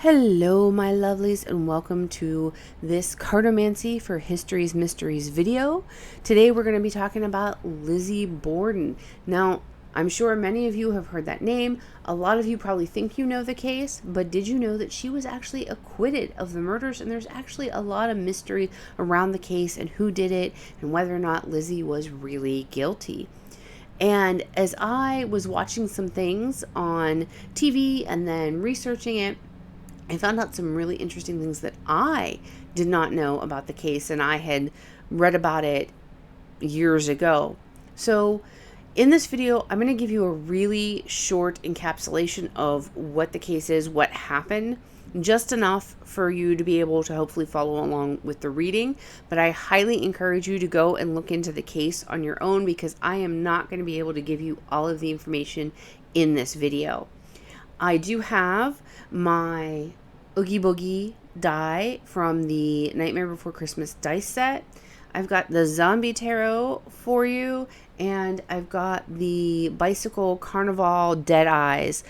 Hello my lovelies, and welcome to this Cartomancy for History's Mysteries video. Today we're going to be talking about Lizzie Borden. Now, I'm sure many of you have heard that name. A lot of you probably think you know the case, but did you know that she was actually acquitted of the murders? And there's actually a lot of mystery around the case and who did it and whether or not Lizzie was really guilty. And as I was watching some things on TV and then researching it, I found out some really interesting things that I did not know about the case, and I had read about it years ago. So in this video, I'm going to give you a really short encapsulation of what the case is, what happened, just enough for you to be able to hopefully follow along with the reading. But I highly encourage you to go and look into the case on your own, because I am not going to be able to give you all of the information in this video. I do have my Oogie Boogie die from the Nightmare Before Christmas dice set. I've got the Zombie Tarot for you, and I've got the Bicycle Carnival Dead Eyes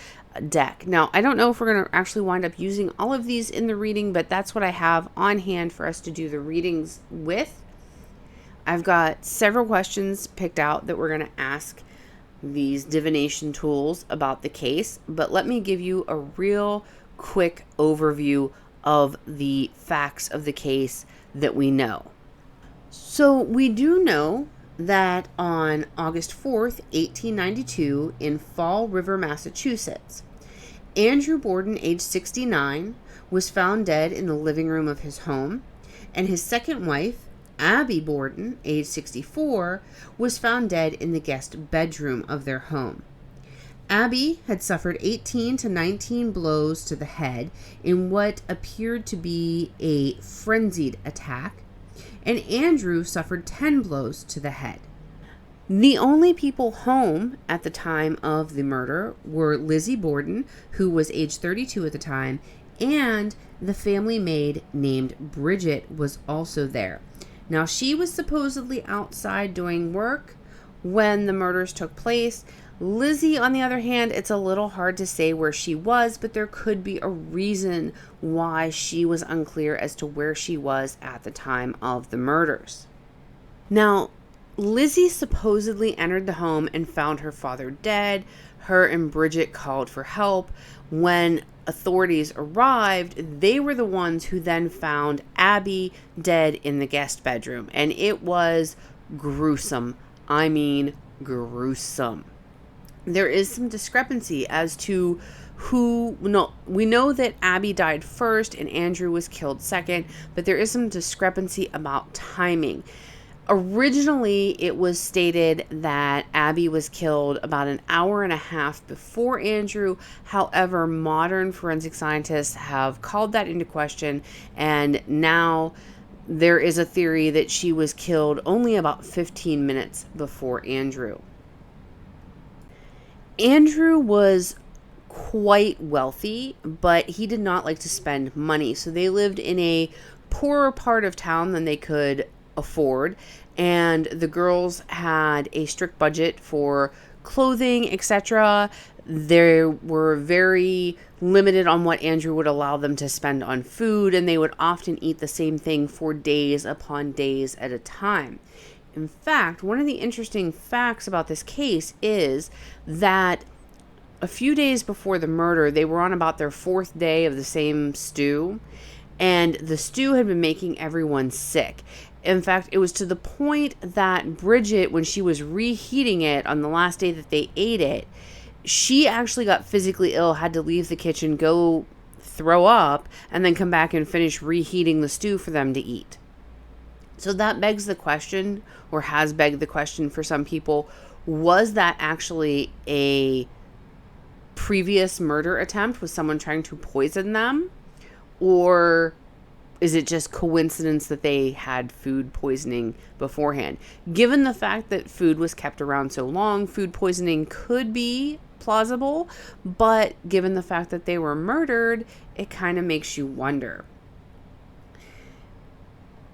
deck. Now, I don't know if we're going to actually wind up using all of these in the reading, but that's what I have on hand for us to do the readings with. I've got several questions picked out that we're going to ask these divination tools about the case, but let me give you a real quick overview of the facts of the case that we know. So we do know that on August 4th, 1892, in Fall River, Massachusetts, Andrew Borden, age 69, was found dead in the living room of his home, and his second wife, Abbey Borden, age 64, was found dead in the guest bedroom of their home. Abbey had suffered 18 to 19 blows to the head in what appeared to be a frenzied attack, and Andrew suffered 10 blows to the head. The only people home at the time of the murder were Lizzie Borden, who was age 32 at the time, and the family maid named Bridget was also there. Now, she was supposedly outside doing work when the murders took place. Lizzie, on the other hand, it's a little hard to say where she was, but there could be a reason why she was unclear as to where she was at the time of the murders. Now, Lizzie supposedly entered the home and found her father dead. Her and Bridget called for help. When authorities arrived, they were the ones who then found Abbey dead in the guest bedroom. And it was gruesome. I mean, gruesome. There is some discrepancy as to who. No, we know that Abbey died first and Andrew was killed second, but there is some discrepancy about timing. Originally, it was stated that Abbey was killed about an hour and a half before Andrew. However, modern forensic scientists have called that into question, and now there is a theory that she was killed only about 15 minutes before Andrew. Andrew was quite wealthy, but he did not like to spend money. So they lived in a poorer part of town than they could afford, and the girls had a strict budget for clothing, etc. They were very limited on what Andrew would allow them to spend on food, and they would often eat the same thing for days upon days at a time. In fact, one of the interesting facts about this case is that a few days before the murder, they were on about their fourth day of the same stew, and the stew had been making everyone sick. In fact, it was to the point that Bridget, when she was reheating it on the last day that they ate it, she actually got physically ill, had to leave the kitchen, go throw up, and then come back and finish reheating the stew for them to eat. So that begs the question, or has begged the question for some people, was that actually a previous murder attempt? Was someone trying to poison them? Or is it just coincidence that they had food poisoning beforehand? Given the fact that food was kept around so long, food poisoning could be plausible, but given the fact that they were murdered, it kind of makes you wonder.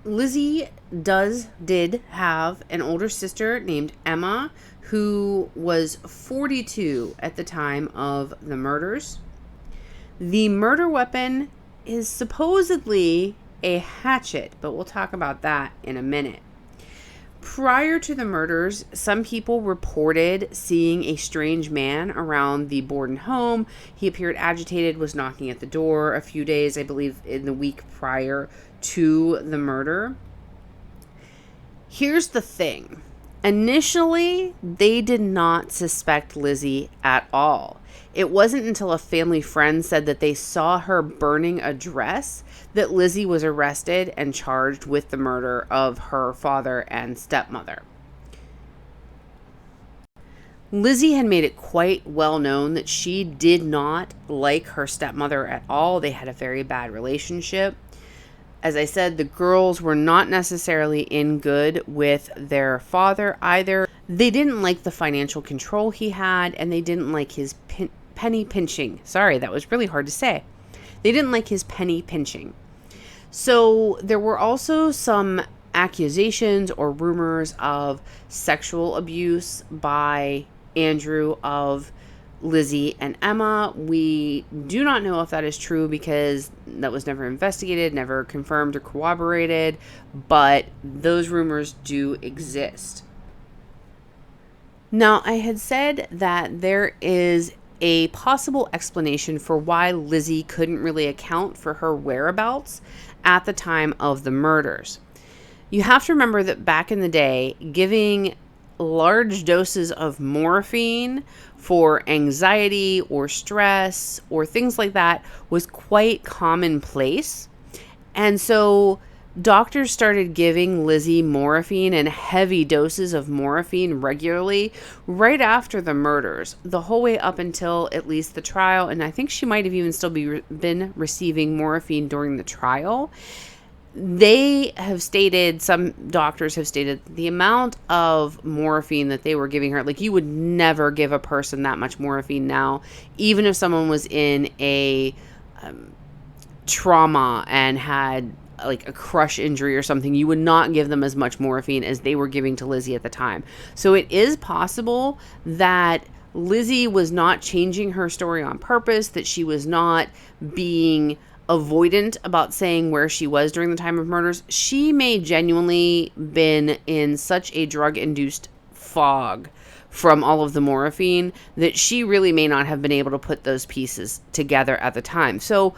Lizzie did have an older sister named Emma, who was 42 at the time of the murders. The murder weapon is supposedly a hatchet, but we'll talk about that in a minute. Prior to the murders, some people reported seeing a strange man around the Borden home. He appeared agitated, was knocking at the door a few days, I believe, in the week prior to the murder. Here's the thing. Initially, they did not suspect Lizzie at all. It wasn't until a family friend said that they saw her burning a dress that Lizzie was arrested and charged with the murder of her father and stepmother. Lizzie had made it quite well known that she did not like her stepmother at all. They had a very bad relationship. As I said, the girls were not necessarily in good with their father either. They didn't like the financial control he had, and they didn't like his penny pinching. Sorry, that was really hard to say. They didn't like his penny pinching. So there were also some accusations or rumors of sexual abuse by Andrew of Lizzie and Emma. We do not know if that is true because that was never investigated, never confirmed or corroborated, but those rumors do exist. Now, I had said that there is a possible explanation for why Lizzie couldn't really account for her whereabouts at the time of the murders. You have to remember that back in the day, giving large doses of morphine for anxiety or stress or things like that was quite commonplace. And so doctors started giving Lizzie morphine and heavy doses of morphine regularly right after the murders, the whole way up until at least the trial. And I think she might have even still been receiving morphine during the trial. They have stated, some doctors have stated, the amount of morphine that they were giving her, like, you would never give a person that much morphine now, even if someone was in a trauma and had like a crush injury or something, you would not give them as much morphine as they were giving to Lizzie at the time. So it is possible that Lizzie was not changing her story on purpose, that she was not being avoidant about saying where she was during the time of murders. She may genuinely been in such a drug-induced fog from all of the morphine that she really may not have been able to put those pieces together at the time. So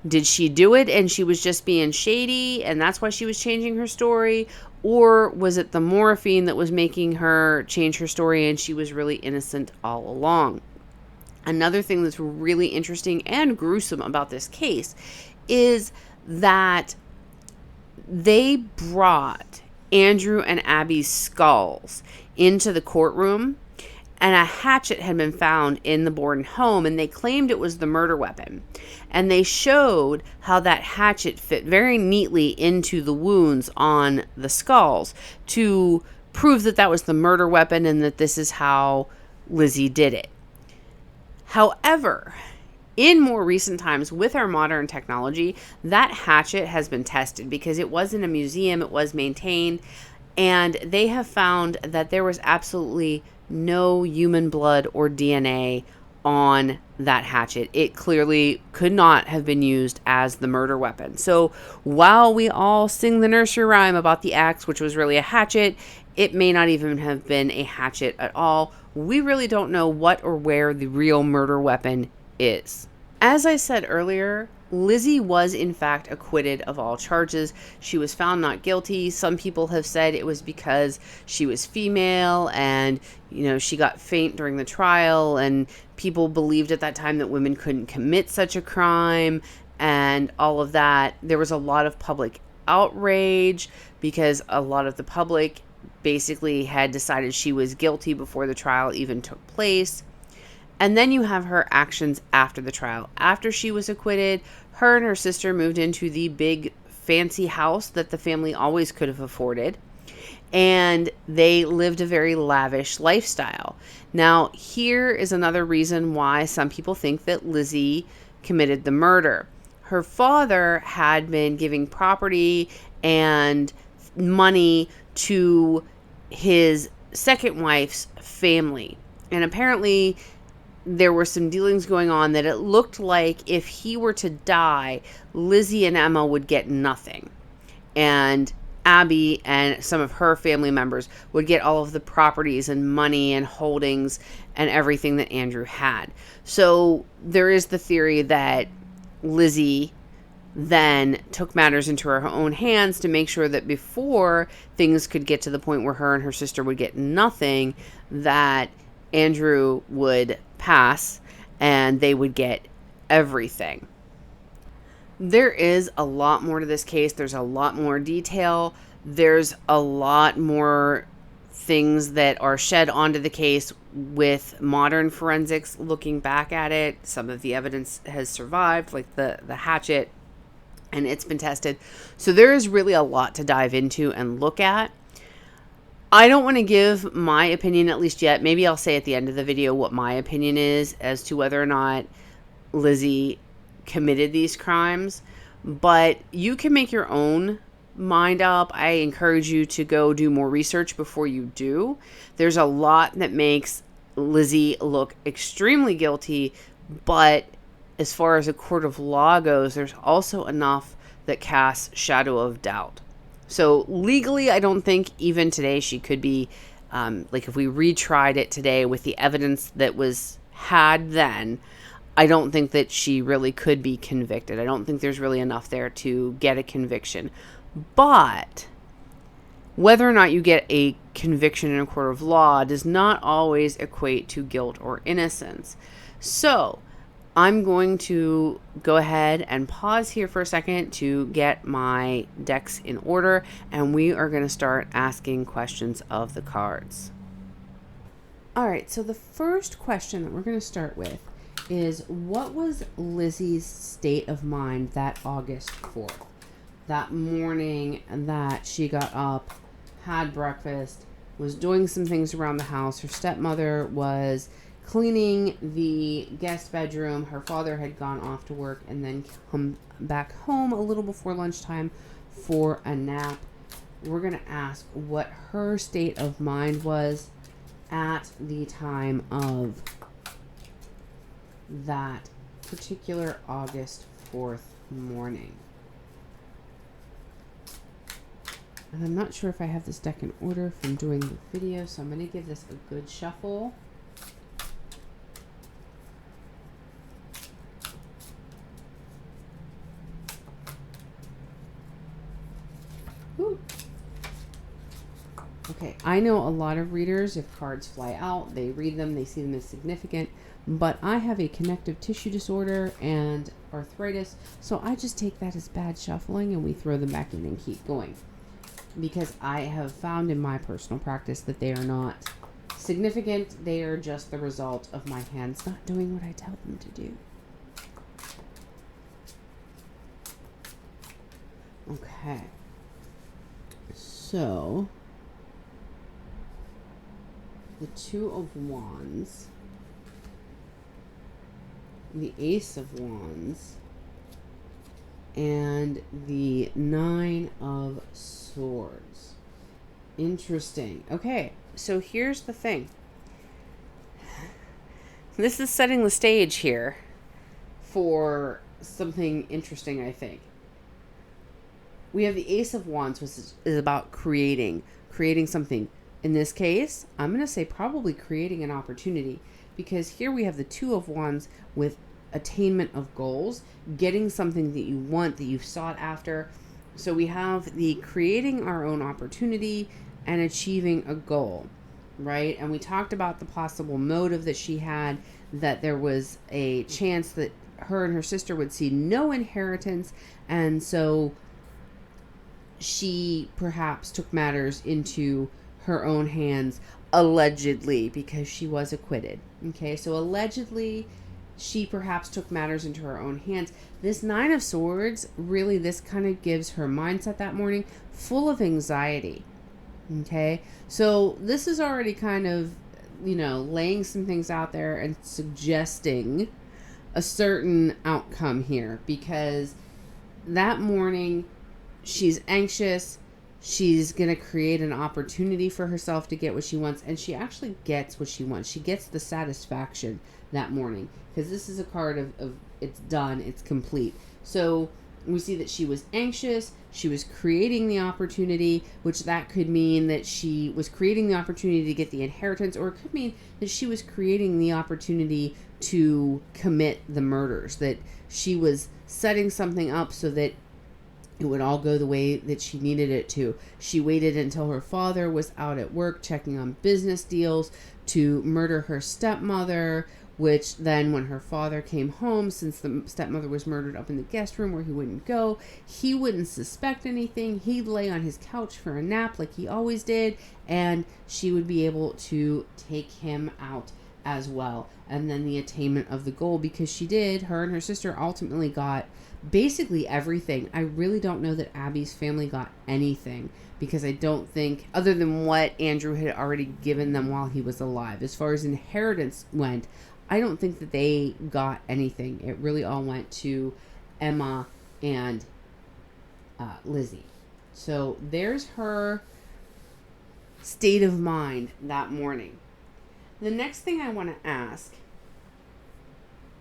did she do it and she was just being shady and that's why she was changing her story? Or was it the morphine that was making her change her story and she was really innocent all along? Another thing that's really interesting and gruesome about this case is that they brought Andrew and Abby's skulls into the courtroom, and a hatchet had been found in the Borden home, and they claimed it was the murder weapon. And they showed how that hatchet fit very neatly into the wounds on the skulls to prove that that was the murder weapon and that this is how Lizzie did it. However, in more recent times with our modern technology, that hatchet has been tested because it was in a museum, it was maintained, and they have found that there was absolutely no human blood or DNA on that hatchet. It clearly could not have been used as the murder weapon. So while we all sing the nursery rhyme about the axe, which was really a hatchet, it may not even have been a hatchet at all. We really don't know what or where the real murder weapon is. As I said earlier, Lizzie was in fact acquitted of all charges. She was found not guilty. Some people have said it was because she was female and, she got faint during the trial, and people believed at that time that women couldn't commit such a crime and all of that. There was a lot of public outrage because a lot of the public basically had decided she was guilty before the trial even took place. And then you have her actions after the trial. After she was acquitted, her and her sister moved into the big fancy house that the family always could have afforded. And they lived a very lavish lifestyle. Now, here is another reason why some people think that Lizzie committed the murder. Her father had been giving property and money to his second wife's family. And apparently there were some dealings going on that it looked like if he were to die, Lizzie and Emma would get nothing. And Abby and some of her family members would get all of the properties and money and holdings and everything that Andrew had. So there is the theory that Lizzie then took matters into her own hands to make sure that before things could get to the point where her and her sister would get nothing, that Andrew would pass and they would get everything. There is a lot more to this case. There's a lot more detail. There's a lot more things that are shed onto the case with modern forensics looking back at it. Some of the evidence has survived, like the hatchet, and it's been tested. So there is really a lot to dive into and look at. I don't want to give my opinion, at least yet. Maybe I'll say at the end of the video what my opinion is as to whether or not Lizzie committed these crimes, but you can make your own mind up. I encourage you to go do more research before you do. There's a lot that makes Lizzie look extremely guilty, but as far as a court of law goes, there's also enough that casts shadow of doubt. So legally, I don't think even today she could be, like if we retried it today with the evidence that was had then, I don't think that she really could be convicted. I don't think there's really enough there to get a conviction. But whether or not you get a conviction in a court of law does not always equate to guilt or innocence. So I'm going to go ahead and pause here for a second to get my decks in order, and we are going to start asking questions of the cards. All right, so the first question that we're going to start with is, what was Lizzie's state of mind that August 4th? That morning that she got up, had breakfast, was doing some things around the house. Her stepmother was cleaning the guest bedroom. Her father had gone off to work and then come back home a little before lunchtime for a nap. We're going to ask what her state of mind was at the time of that particular August 4th morning. And I'm not sure if I have this deck in order from doing the video, so I'm going to give this a good shuffle. Ooh. Okay, I know a lot of readers, if cards fly out, they read them, they see them as significant, but I have a connective tissue disorder and arthritis, so I just take that as bad shuffling and we throw them back in and keep going. Because I have found in my personal practice that they are not significant, they are just the result of my hands not doing what I tell them to do. Okay. So, the Two of Wands, the Ace of Wands, and the Nine of Swords. Interesting. Okay, so here's the thing. This is setting the stage here for something interesting, I think. We have the Ace of Wands, which is about creating something. In this case, I'm going to say probably creating an opportunity, because here we have the Two of Wands with attainment of goals, getting something that you want, that you've sought after. So we have the creating our own opportunity and achieving a goal, right? And we talked about the possible motive that she had, that there was a chance that her and her sister would see no inheritance, and so she perhaps took matters into her own hands, allegedly, because she was acquitted. Okay, so allegedly she perhaps took matters into her own hands. This Nine of Swords, really, this kind of gives her mindset that morning full of anxiety. Okay, so this is already kind of, laying some things out there and suggesting a certain outcome here, because that morning she's anxious. She's going to create an opportunity for herself to get what she wants, and she actually gets what she wants. She gets the satisfaction that morning, because this is a card of it's done, it's complete. So we see that she was anxious, she was creating the opportunity, which that could mean that she was creating the opportunity to get the inheritance, or it could mean that she was creating the opportunity to commit the murders, that she was setting something up so that it would all go the way that she needed it to. She waited until her father was out at work checking on business deals to murder her stepmother, which then when her father came home, since the stepmother was murdered up in the guest room where he wouldn't go, he wouldn't suspect anything. He'd lay on his couch for a nap like he always did, and she would be able to take him out as well. And then the attainment of the goal, because her and her sister ultimately got basically everything. I really don't know that Abby's family got anything, because I don't think, other than what Andrew had already given them while he was alive, as far as inheritance went, I don't think that they got anything. It really all went to Emma and Lizzie. So there's her state of mind that morning. The next thing I want to ask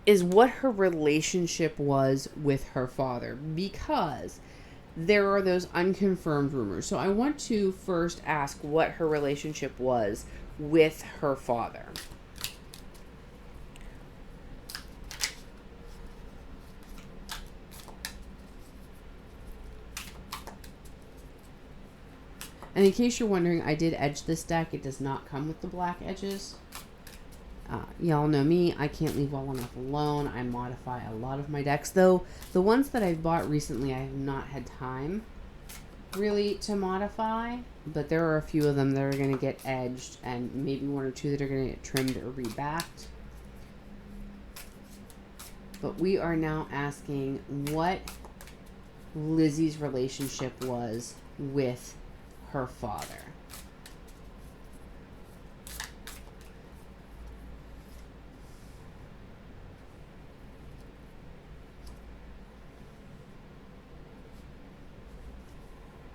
is what her relationship was with her father, because there are those unconfirmed rumors. So I want to first ask what her relationship was with her father. And in case you're wondering, I did edge this deck. It does not come with the black edges. Y'all know me. I can't leave well enough alone. I modify a lot of my decks. Though the ones that I've bought recently, I have not had time really to modify. But there are a few of them that are going to get edged, and maybe one or two that are going to get trimmed or rebacked. But we are now asking what Lizzie's relationship was with her father.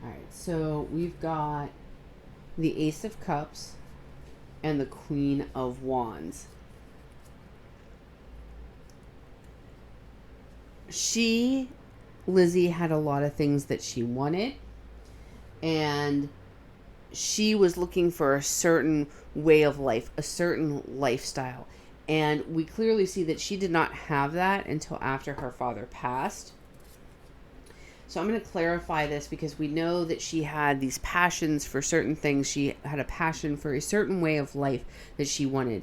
Alright, so we've got the Ace of Cups and the Queen of Wands. Lizzie had a lot of things that she wanted, and she was looking for a certain way of life, a certain lifestyle. And we clearly see that she did not have that until after her father passed. So I'm going to clarify this, because we know that she had these passions for certain things. She had a passion for a certain way of life that she wanted.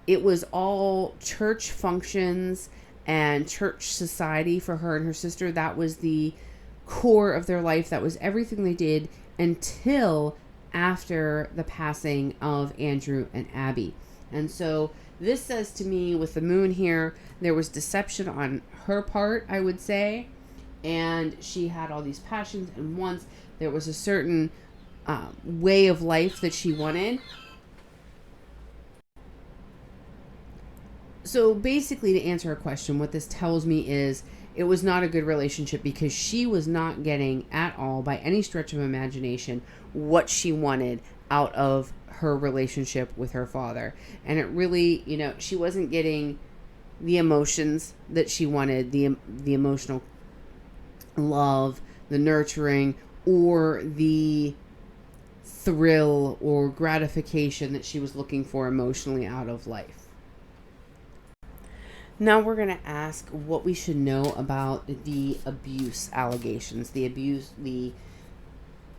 It was all church functions and church society for her and her sister. That was the core of their life. That was everything they did until after the passing of Andrew and Abbey. And so this says to me, with the moon here, there was deception on her part, I would say. And she had all these passions, and once there was a certain way of life that she wanted. So basically, to answer her question, what this tells me is it was not a good relationship, because she was not getting at all, by any stretch of imagination, what she wanted out of her relationship with her father. And it really, she wasn't getting the emotions that she wanted, the emotional love, the nurturing, or the thrill or gratification that she was looking for emotionally out of life. Now we're going to ask what we should know about the abuse allegations, the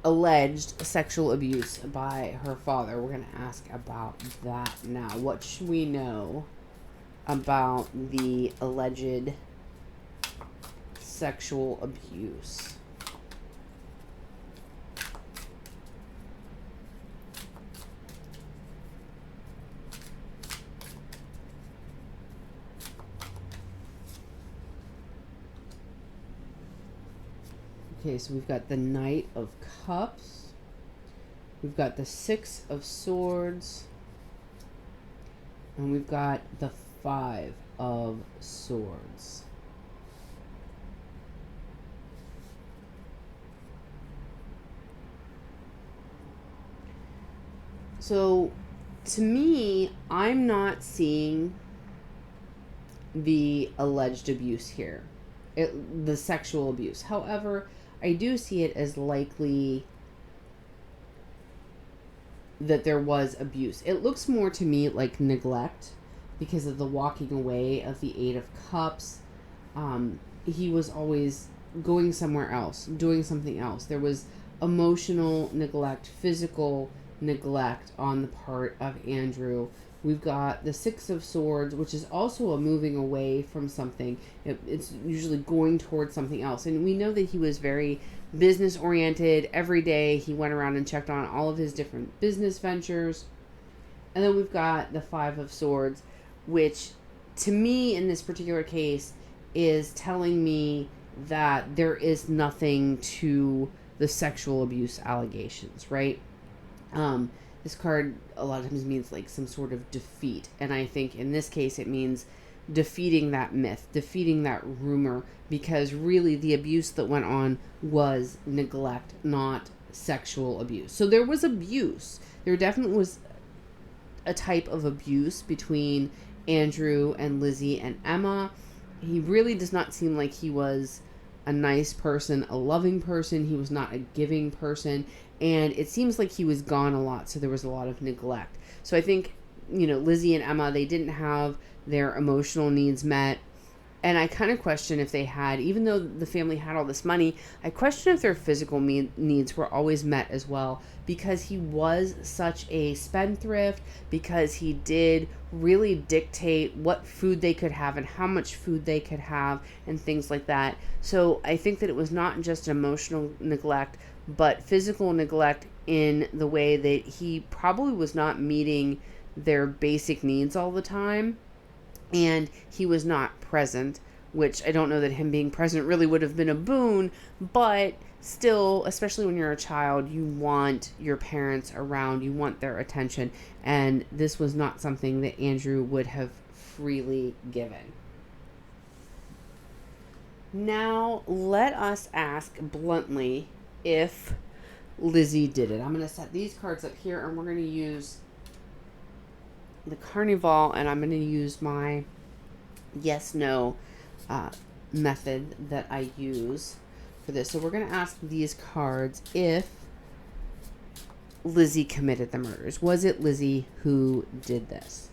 alleged sexual abuse by her father. We're going to ask about that now. What should we know about the alleged sexual abuse? Okay, so we've got the Knight of Cups. We've got the Six of Swords. And we've got the Five of Swords. So, to me, I'm not seeing the alleged abuse here, the sexual abuse. However, I do see it as likely that there was abuse. It looks more to me like neglect because of the walking away of the Eight of Cups. He was always going somewhere else, doing something else. There was emotional neglect, physical neglect on the part of Andrew. We've got the Six of Swords, which is also a moving away from something. It's usually going towards something else. And we know that he was very business oriented. Every day he went around and checked on all of his different business ventures. And then we've got the Five of Swords, which to me in this particular case is telling me that there is nothing to the sexual abuse allegations, right? This card a lot of times means like some sort of defeat. And I think in this case it means defeating that myth, defeating that rumor, because really the abuse that went on was neglect, not sexual abuse. So there was abuse. There definitely was a type of abuse between Andrew and Lizzie and Emma. He really does not seem like he was a nice person, a loving person. He was not a giving person. And it seems like he was gone a lot, so there was a lot of neglect. So I think, Lizzie and Emma, they didn't have their emotional needs met. And I kind of question if they had, even though the family had all this money, I question if their physical needs were always met as well, because he was such a spendthrift, because he did really dictate what food they could have and how much food they could have and things like that. So I think that it was not just emotional neglect, but physical neglect in the way that he probably was not meeting their basic needs all the time. And he was not present, which I don't know that him being present really would have been a boon, but still, especially when you're a child, you want your parents around, you want their attention, and this was not something that Andrew would have freely given. Now, let us ask bluntly if Lizzie did it. I'm going to set these cards up here, and we're going to use the Carnival, and I'm going to use my yes-no method that I use for this. So we're going to ask these cards if Lizzie committed the murders. Was it Lizzie who did this?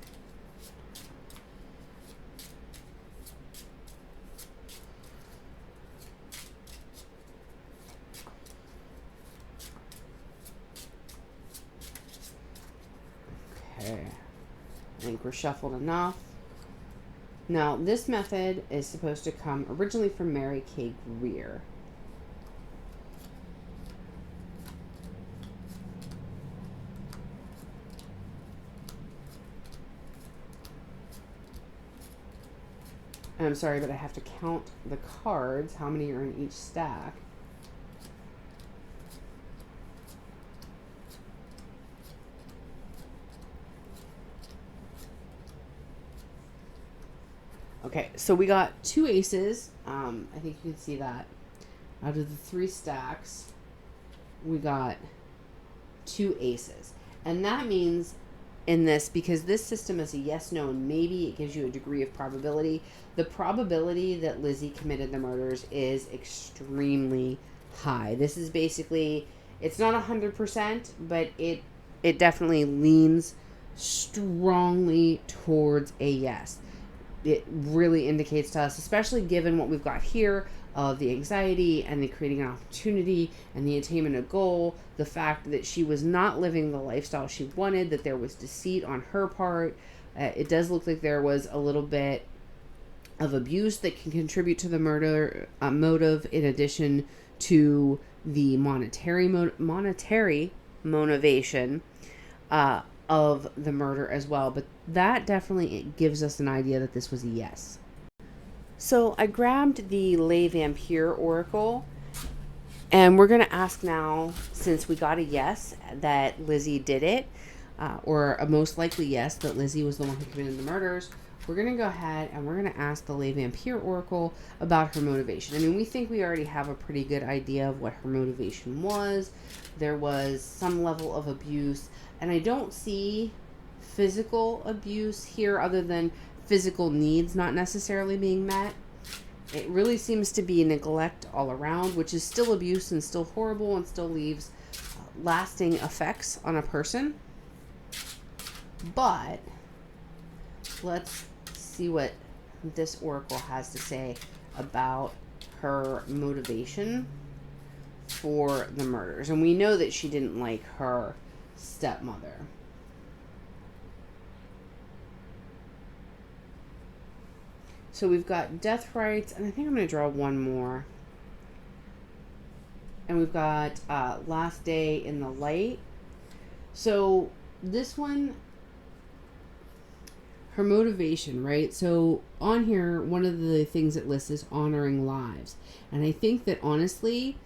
Okay. I think we're shuffled enough. Now, this method is supposed to come originally from Mary K. Greer. And I'm sorry, but I have to count the cards, how many are in each stack. Okay, so we got 2 aces. I think you can see that. Out of the 3 stacks, we got 2 aces. And that means in this, because this system is a yes, no, and maybe, it gives you a degree of probability. The probability that Lizzie committed the murders is extremely high. This is basically, it's not 100%, but it definitely leans strongly towards a yes. It really indicates to us, especially given what we've got here of the anxiety and the creating an opportunity and the attainment of goal, the fact that she was not living the lifestyle she wanted, that there was deceit on her part. It does look like there was a little bit of abuse that can contribute to the murder motive, in addition to the monetary motivation of the murder as well. But that definitely gives us an idea that this was a yes. So I grabbed the Le Vampire Oracle, and we're going to ask now, since we got a yes that Lizzie did it, or a most likely yes that Lizzie was the one who committed the murders, we're going to go ahead and we're going to ask the Le Vampire Oracle about her motivation. I mean, we think we already have a pretty good idea of what her motivation was. There was some level of abuse, and I don't see physical abuse here other than physical needs not necessarily being met. It really seems to be neglect all around, which is still abuse and still horrible and still leaves lasting effects on a person. But let's see what this oracle has to say about her motivation for the murders. And we know that she didn't like her stepmother. So we've got death rights, and I think I'm going to draw one more. And we've got last day in the light. So this one, her motivation, right? So on here, one of the things it lists is honoring lives. And I think that honestly,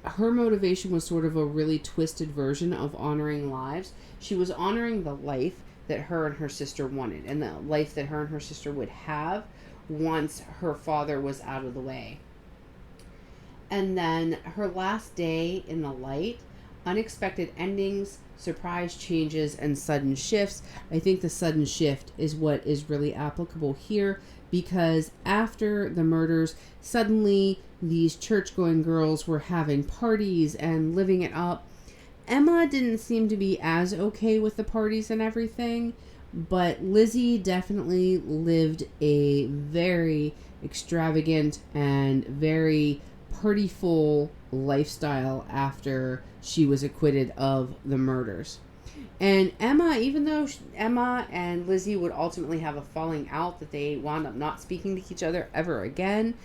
her motivation was sort of a really twisted version of honoring lives. She was honoring the life that her and her sister wanted, and the life that her and her sister would have once her father was out of the way. And then her last day in the light, unexpected endings, surprise changes, and sudden shifts. I think the sudden shift is what is really applicable here, because after the murders, suddenly these church-going girls were having parties and living it up. Emma didn't seem to be as okay with the parties and everything, but Lizzie definitely lived a very extravagant and very partyful lifestyle after she was acquitted of the murders. And Emma, even though Emma and Lizzie would ultimately have a falling out, that they wound up not speaking to each other ever again,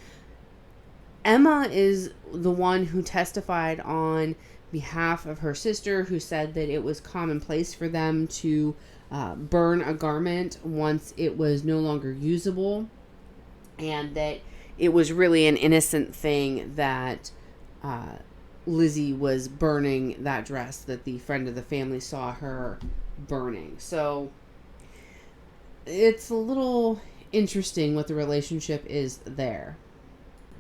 Emma is the one who testified on behalf of her sister, who said that it was commonplace for them to burn a garment once it was no longer usable, and that it was really an innocent thing that Lizzie was burning that dress that the friend of the family saw her burning. So it's a little interesting what the relationship is there.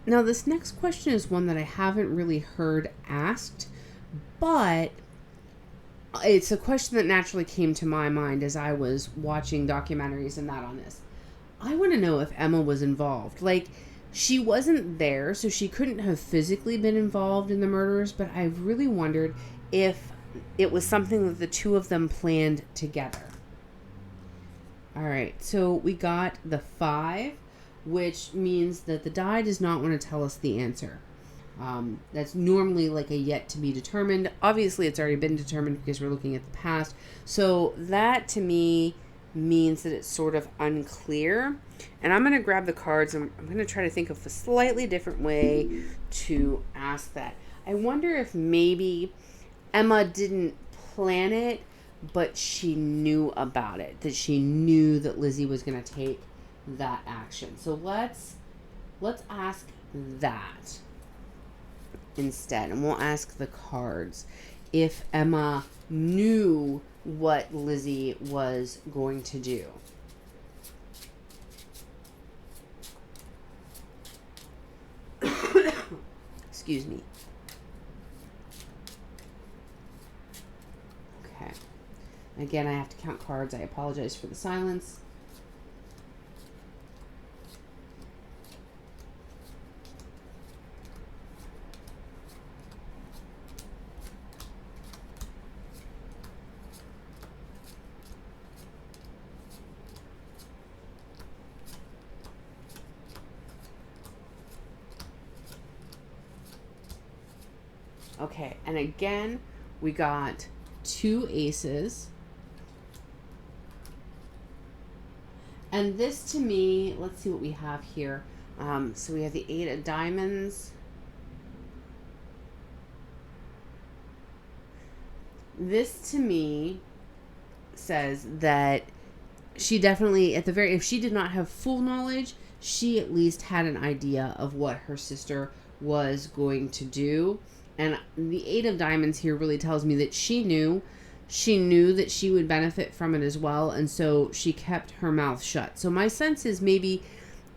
Now, this next question is one that I haven't really heard asked, but it's a question that naturally came to my mind as I was watching documentaries and that on this. I want to know if Emma was involved. Like, she wasn't there, so she couldn't have physically been involved in the murders, but I really wondered if it was something that the two of them planned together. All right, so we got the 5, which means that the die does not want to tell us the answer. That's normally like a yet to be determined. Obviously, it's already been determined because we're looking at the past. So that to me means that it's sort of unclear. And I'm going to grab the cards and I'm going to try to think of a slightly different way to ask that. I wonder if maybe Emma didn't plan it, but she knew about it, that she knew that Lizzie was going to take that action. So let's ask that instead, and we'll ask the cards if Emma knew what Lizzie was going to do. Excuse me. Okay. Again, I have to count cards. I apologize for the silence. Okay, and again, we got 2 aces. And this to me, let's see what we have here. So we have the 8 of diamonds. This to me says that she definitely, at the very, if she did not have full knowledge, she at least had an idea of what her sister was going to do. And the 8 of diamonds here really tells me that she knew that she would benefit from it as well. And so she kept her mouth shut. So my sense is maybe,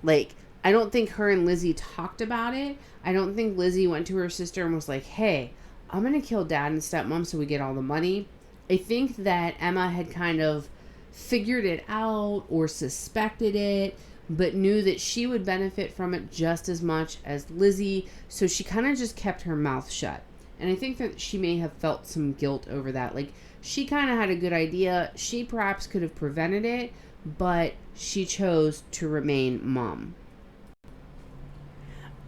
like, I don't think her and Lizzie talked about it. I don't think Lizzie went to her sister and was like, hey, I'm going to kill dad and stepmom so we get all the money. I think that Emma had kind of figured it out or suspected it, but knew that she would benefit from it just as much as Lizzie. So she kind of just kept her mouth shut. And I think that she may have felt some guilt over that. Like, she kind of had a good idea. She perhaps could have prevented it, but she chose to remain mum.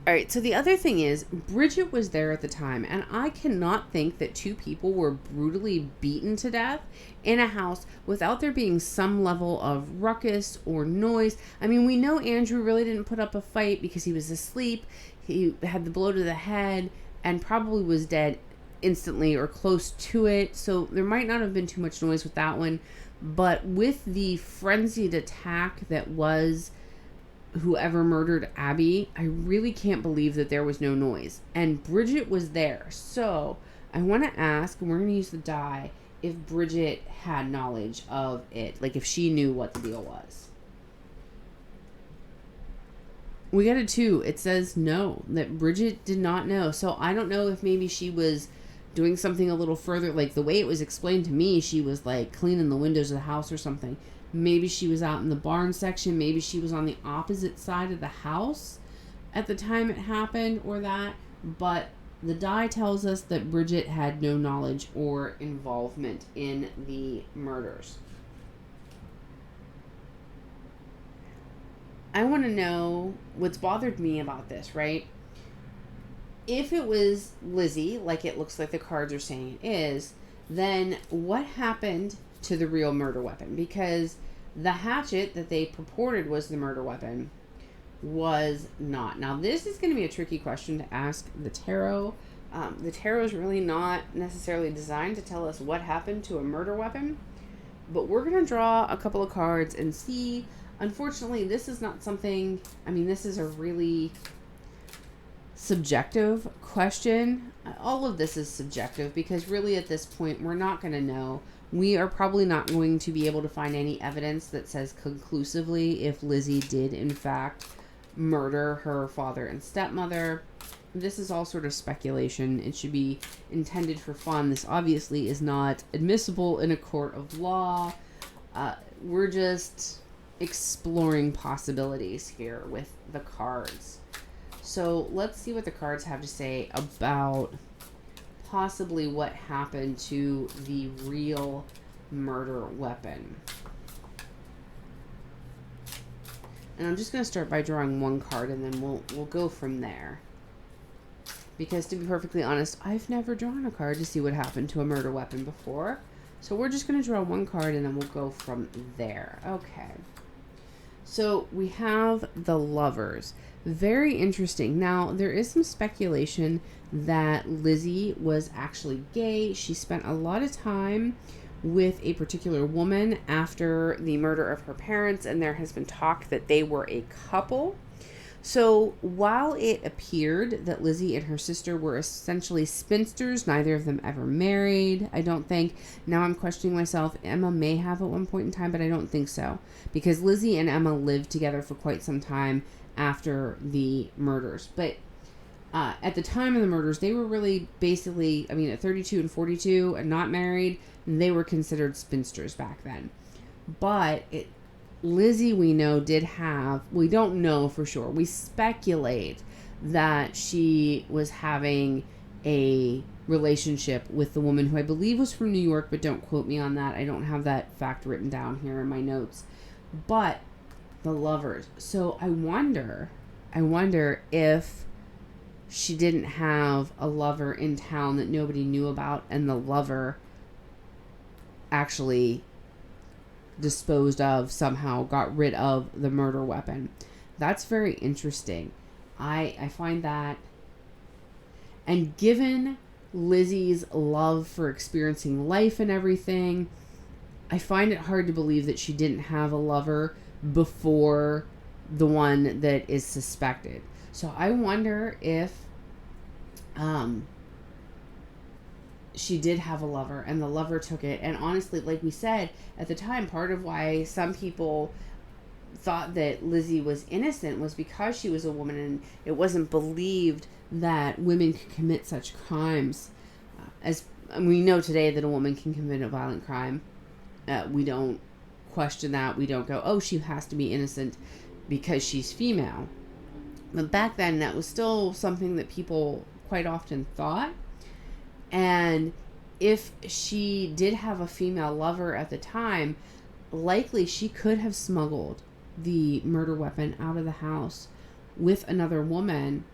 All right, so the other thing is, Bridget was there at the time, and I cannot think that two people were brutally beaten to death in a house without there being some level of ruckus or noise. I mean, we know Andrew really didn't put up a fight because he was asleep. He had the blow to the head and probably was dead instantly or close to it, so there might not have been too much noise with that one. But with the frenzied attack that was whoever murdered Abby, I really can't believe that there was no noise. And Bridget was there. So I want to ask, and we're going to use the die, if Bridget had knowledge of it. Like, if she knew what the deal was. We got a 2. It says no, that Bridget did not know. So I don't know if maybe she was doing something a little further. Like, the way it was explained to me, she was like cleaning the windows of the house or something. Maybe she was out in the barn section. Maybe she was on the opposite side of the house at the time it happened or that. But the die tells us that Bridget had no knowledge or involvement in the murders. I want to know what's bothered me about this, right? If it was Lizzie, like it looks like the cards are saying it is, then what happened to the real murder weapon? Because the hatchet that they purported was the murder weapon was not. Now, this is going to be a tricky question to ask the tarot. The tarot is really not necessarily designed to tell us what happened to a murder weapon, but we're going to draw a couple of cards and see. Unfortunately, this is not something, I mean, this is a really subjective question. All of this is subjective because really at this point, we're not going to know. We are probably not going to be able to find any evidence that says conclusively if Lizzie did, in fact, murder her father and stepmother. This is all sort of speculation. It should be intended for fun. This obviously is not admissible in a court of law. We're just exploring possibilities here with the cards. So let's see what the cards have to say about possibly what happened to the real murder weapon. And I'm just going to start by drawing one card and then we'll go from there. Because to be perfectly honest, I've never drawn a card to see what happened to a murder weapon before. So we're just going to draw one card and then we'll go from there. Okay. So we have the Lovers. Very interesting. Now, there is some speculation that Lizzie was actually gay. She spent a lot of time with a particular woman after the murder of her parents, and there has been talk that they were a couple. So while it appeared that Lizzie and her sister were essentially spinsters, neither of them ever married, I don't think. Now I'm questioning myself. Emma may have at one point in time, but I don't think so. Because Lizzie and Emma lived together for quite some time after the murders. But at the time of the murders, they were really basically, I mean, at 32 and 42 and not married, they were considered spinsters back then. But Lizzie, we know, did have, we don't know for sure, we speculate that she was having a relationship with the woman who I believe was from New York, but don't quote me on that. I don't have that fact written down here in my notes. But the Lovers. So I wonder if she didn't have a lover in town that nobody knew about, and the lover actually disposed of, somehow got rid of the murder weapon. That's very interesting. I find that, and given Lizzie's love for experiencing life and everything, I find it hard to believe that she didn't have a lover before the one that is suspected. So I wonder if she did have a lover and the lover took it. And honestly, like we said at the time, part of why some people thought that Lizzie was innocent was because she was a woman, and it wasn't believed that women could commit such crimes. As we know today that a woman can commit a violent crime. We don't question that. We don't go, oh, she has to be innocent because she's female. But back then, that was still something that people quite often thought. And if she did have a female lover at the time, likely she could have smuggled the murder weapon out of the house with another woman,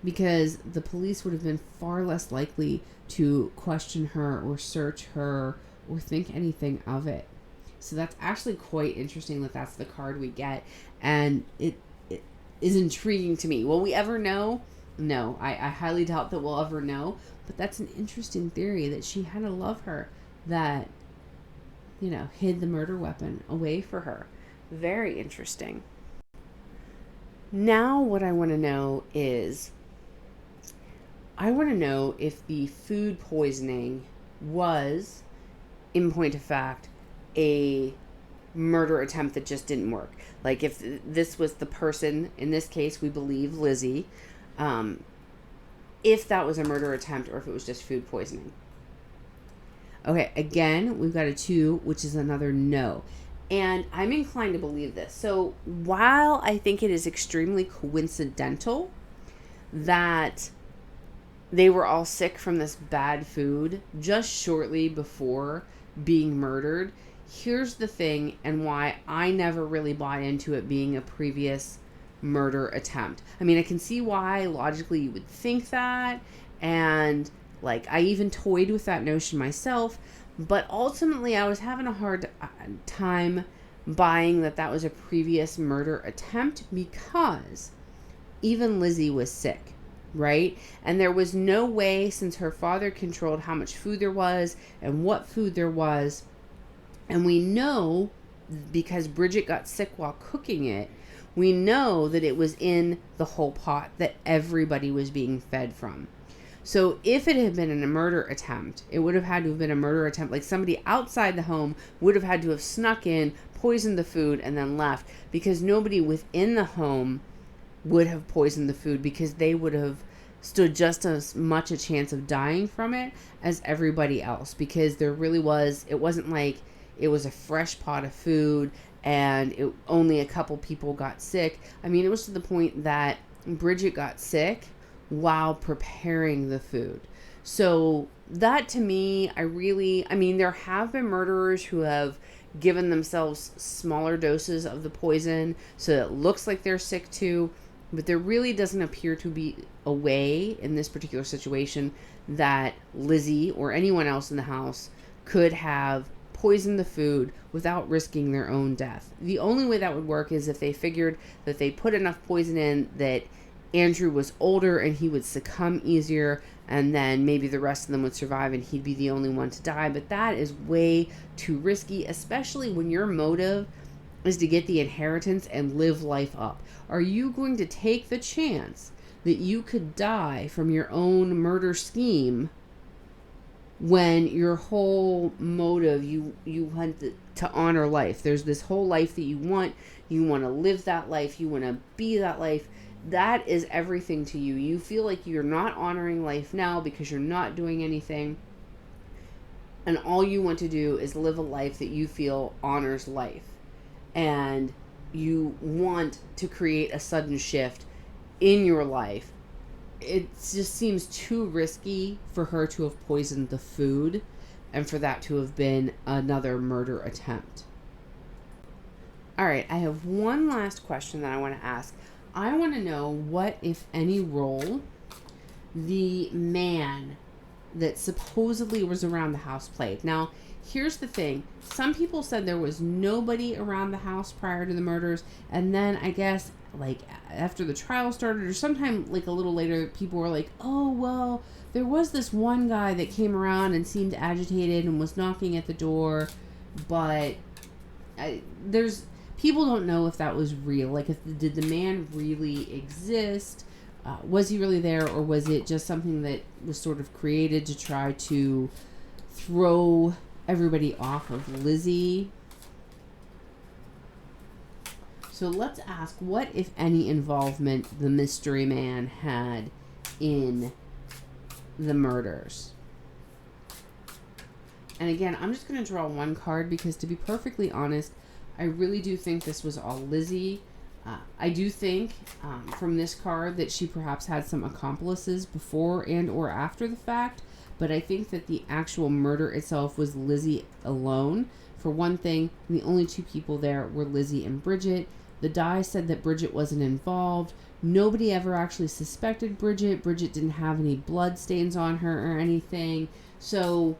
because the police would have been far less likely to question her or search her or think anything of it. So that's actually quite interesting that that's the card we get. And it is intriguing to me. Will we ever know? No, I highly doubt that we'll ever know. But that's an interesting theory, that she had a lover that, hid the murder weapon away for her. Very interesting. Now what I want to know is, I want to know if the food poisoning was, in point of fact, a murder attempt that just didn't work. Like if this was the person, in this case we believe Lizzie, if that was a murder attempt or if it was just food poisoning. Okay, again, we've got a 2, which is another no. And I'm inclined to believe this. So while I think it is extremely coincidental that they were all sick from this bad food just shortly before being murdered, here's the thing, and why I never really bought into it being a previous murder attempt. I mean, I can see why logically you would think that, and like I even toyed with that notion myself, but ultimately I was having a hard time buying that was a previous murder attempt, because even Lizzie was sick, right? And there was no way, since her father controlled how much food there was and what food there was, and we know because Bridget got sick while cooking it, we know that it was in the whole pot that everybody was being fed from. So if it had been a murder attempt, it would have had to have been a murder attempt. Like somebody outside the home would have had to have snuck in, poisoned the food, and then left, because nobody within the home would have poisoned the food, because they would have stood just as much a chance of dying from it as everybody else, because there really was, it wasn't like it was a fresh pot of food and only a couple people got sick. I mean, it was to the point that Bridget got sick while preparing the food. So that, to me, I mean, there have been murderers who have given themselves smaller doses of the poison so it looks like they're sick too, but there really doesn't appear to be a way in this particular situation that Lizzie or anyone else in the house could have poisoned the food without risking their own death. The only way that would work is if they figured that they put enough poison in that Andrew was older and he would succumb easier, and then maybe the rest of them would survive and he'd be the only one to die. But that is way too risky, especially when your motive is to get the inheritance and live life up. Are you going to take the chance that you could die from your own murder scheme when your whole motive, you want to honor life? There's this whole life that you want to live that life, you want to be that life. That is everything to you. You feel like you're not honoring life now because you're not doing anything, and all you want to do is live a life that you feel honors life, and you want to create a sudden shift in your life. It just seems too risky for her to have poisoned the food and for that to have been another murder attempt. All right, I have one last question that I want to ask. I want to know what, if any, role the man that supposedly was around the house played. Now, here's the thing. Some people said there was nobody around the house prior to the murders, and then I guess like after the trial started or sometime like a little later, people were like, oh, well, there was this one guy that came around and seemed agitated and was knocking at the door, but people don't know if that was real. Like, did the man really exist? Was he really there, or was it just something that was sort of created to try to throw everybody off of Lizzie? So let's ask, what, if any, involvement the mystery man had in the murders? And again, I'm just going to draw one card because, to be perfectly honest, I really do think this was all Lizzie. I do think from this card that she perhaps had some accomplices before and or after the fact, but I think that the actual murder itself was Lizzie alone. For one thing, the only two people there were Lizzie and Bridget. The die said that Bridget wasn't involved. Nobody ever actually suspected Bridget. Bridget didn't have any blood stains on her or anything. So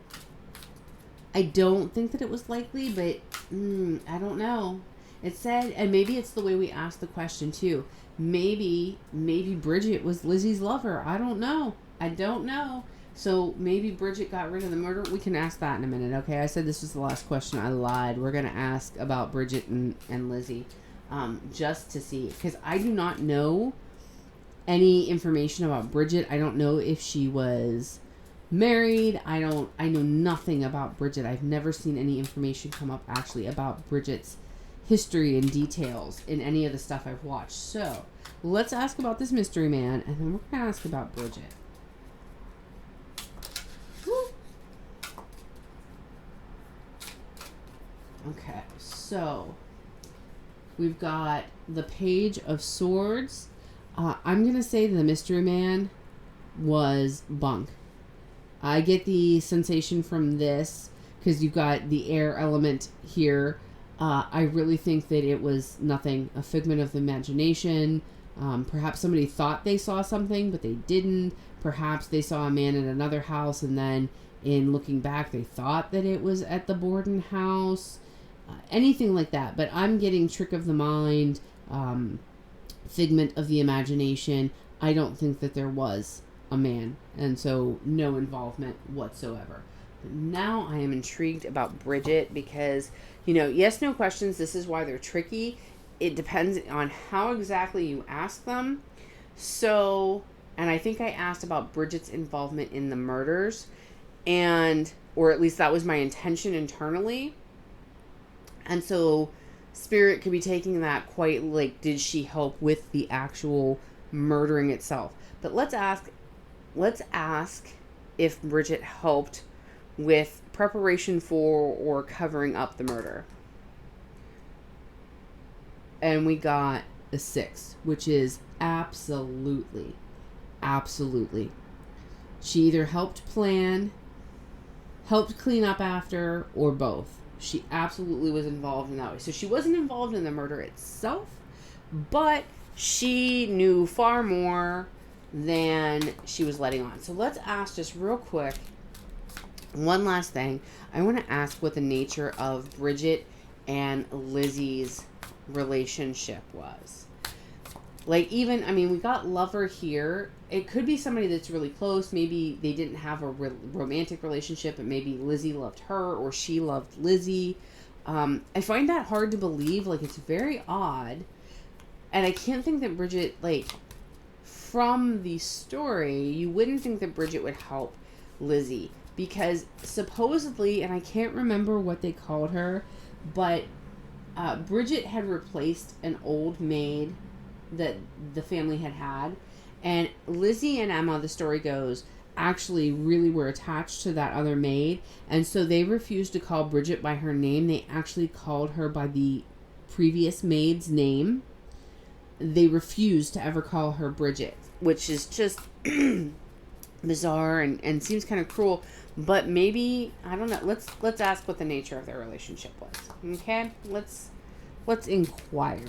I don't think that it was likely, but I don't know. It said, and maybe it's the way we asked the question too. Maybe Bridget was Lizzie's lover. I don't know. So maybe Bridget got rid of the murder. We can ask that in a minute, okay? I said this was the last question. I lied. We're going to ask about Bridget and Lizzie just to see. Because I do not know any information about Bridget. I don't know if she was married. I know nothing about Bridget. I've never seen any information come up actually about Bridget's history and details in any of the stuff I've watched. So let's ask about this mystery man, and then we're going to ask about Bridget. Woo. Okay, so we've got the Page of Swords. I'm going to say the mystery man was bunk. I get the sensation from this because you've got the air element here. I really think that it was nothing, a figment of the imagination. Perhaps somebody thought they saw something, but they didn't. Perhaps they saw a man in another house, and then in looking back, they thought that it was at the Borden house. Anything like that. But I'm getting trick of the mind, figment of the imagination. I don't think that there was a man, and so no involvement whatsoever. But now I am intrigued about Bridget because, yes, no questions. This is why they're tricky. It depends on how exactly you ask them. So, and I think I asked about Bridget's involvement in the murders, or at least that was my intention internally. And so Spirit could be taking that quite like, did she help with the actual murdering itself? But let's ask if Bridget helped with preparation for or covering up the murder. And we got the 6, which is absolutely. She either helped plan, helped clean up after, or both. She absolutely was involved in that way. So she wasn't involved in the murder itself, but she knew far more than she was letting on. So let's ask just real quick, one last thing. I want to ask what the nature of Bridget and Lizzie's relationship was. Like, even, we got lover here. It could be somebody that's really close. Maybe they didn't have a romantic relationship, but maybe Lizzie loved her or she loved Lizzie. I find that hard to believe. Like, it's very odd. And I can't think that Bridget, from the story, you wouldn't think that Bridget would help Lizzie. Because supposedly, and I can't remember what they called her, but Bridget had replaced an old maid that the family had. And Lizzie and Emma, the story goes, actually really were attached to that other maid. And so they refused to call Bridget by her name. They actually called her by the previous maid's name. They refused to ever call her Bridget, which is just bizarre and seems kind of cruel. But maybe, I don't know. Let's ask what the nature of their relationship was. Okay? Let's inquire.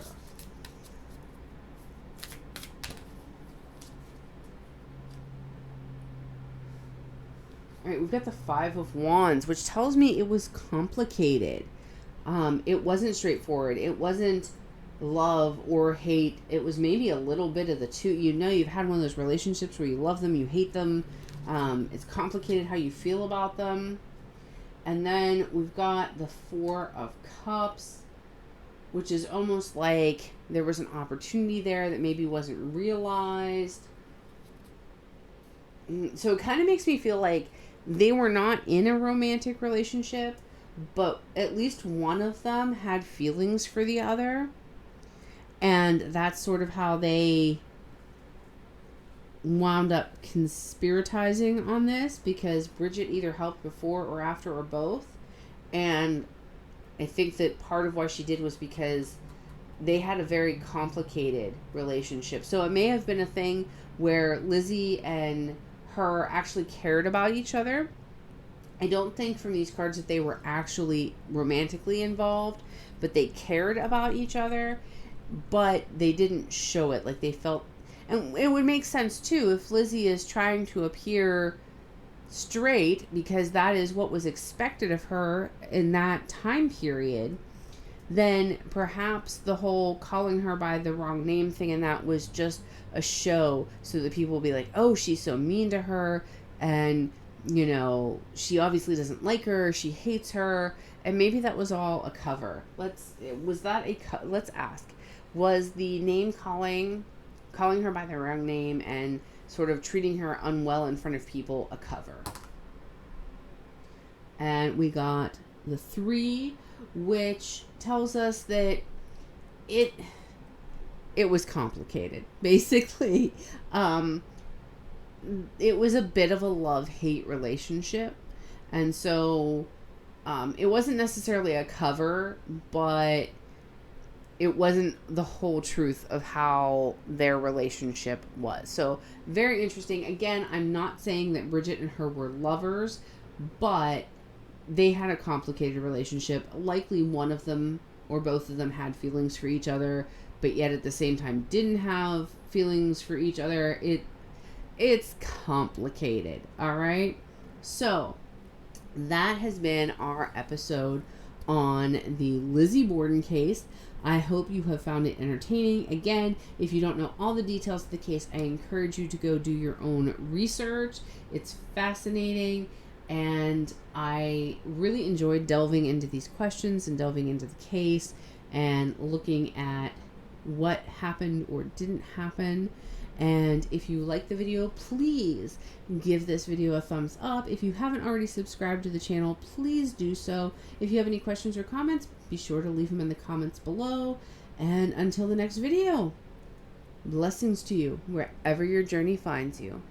All right, we've got the 5 of Wands, which tells me it was complicated. It wasn't straightforward. It wasn't love or hate. It was maybe a little bit of the two. You've had one of those relationships where you love them, you hate them. It's complicated how you feel about them. And then we've got the 4 of Cups, which is almost like there was an opportunity there that maybe wasn't realized. So it kind of makes me feel like they were not in a romantic relationship, but at least one of them had feelings for the other. And that's sort of how they wound up conspiratizing on this, because Bridget either helped before or after or both. And I think that part of why she did was because they had a very complicated relationship. So it may have been a thing where Lizzie and her actually cared about each other. I don't think from these cards that they were actually romantically involved, but they cared about each other, but they didn't show it. Like they felt, and it would make sense too if Lizzie is trying to appear straight because that is what was expected of her in that time period. Then perhaps the whole calling her by the wrong name thing and that was just a show so that people will be like, oh, she's so mean to her, and you know, she obviously doesn't like her, she hates her, and maybe that was all a cover. Let's ask, was the name calling her by the wrong name and sort of treating her unwell in front of people a cover? And we got the 3, which tells us that it was complicated. Basically, it was a bit of a love-hate relationship, and so it wasn't necessarily a cover, but it wasn't the whole truth of how their relationship was. So very interesting. Again, I'm not saying that Bridget and her were lovers, but they had a complicated relationship. Likely one of them or both of them had feelings for each other, but yet at the same time didn't have feelings for each other. It's complicated, all right? So that has been our episode on the Lizzie Borden case. I hope you have found it entertaining. Again, if you don't know all the details of the case, I encourage you to go do your own research. It's fascinating, and I really enjoyed delving into these questions and delving into the case and looking at what happened or didn't happen. And if you like the video, please give this video a thumbs up. If you haven't already subscribed to the channel, please do so. If you have any questions or comments, be sure to leave them in the comments below. And until the next video, blessings to you wherever your journey finds you.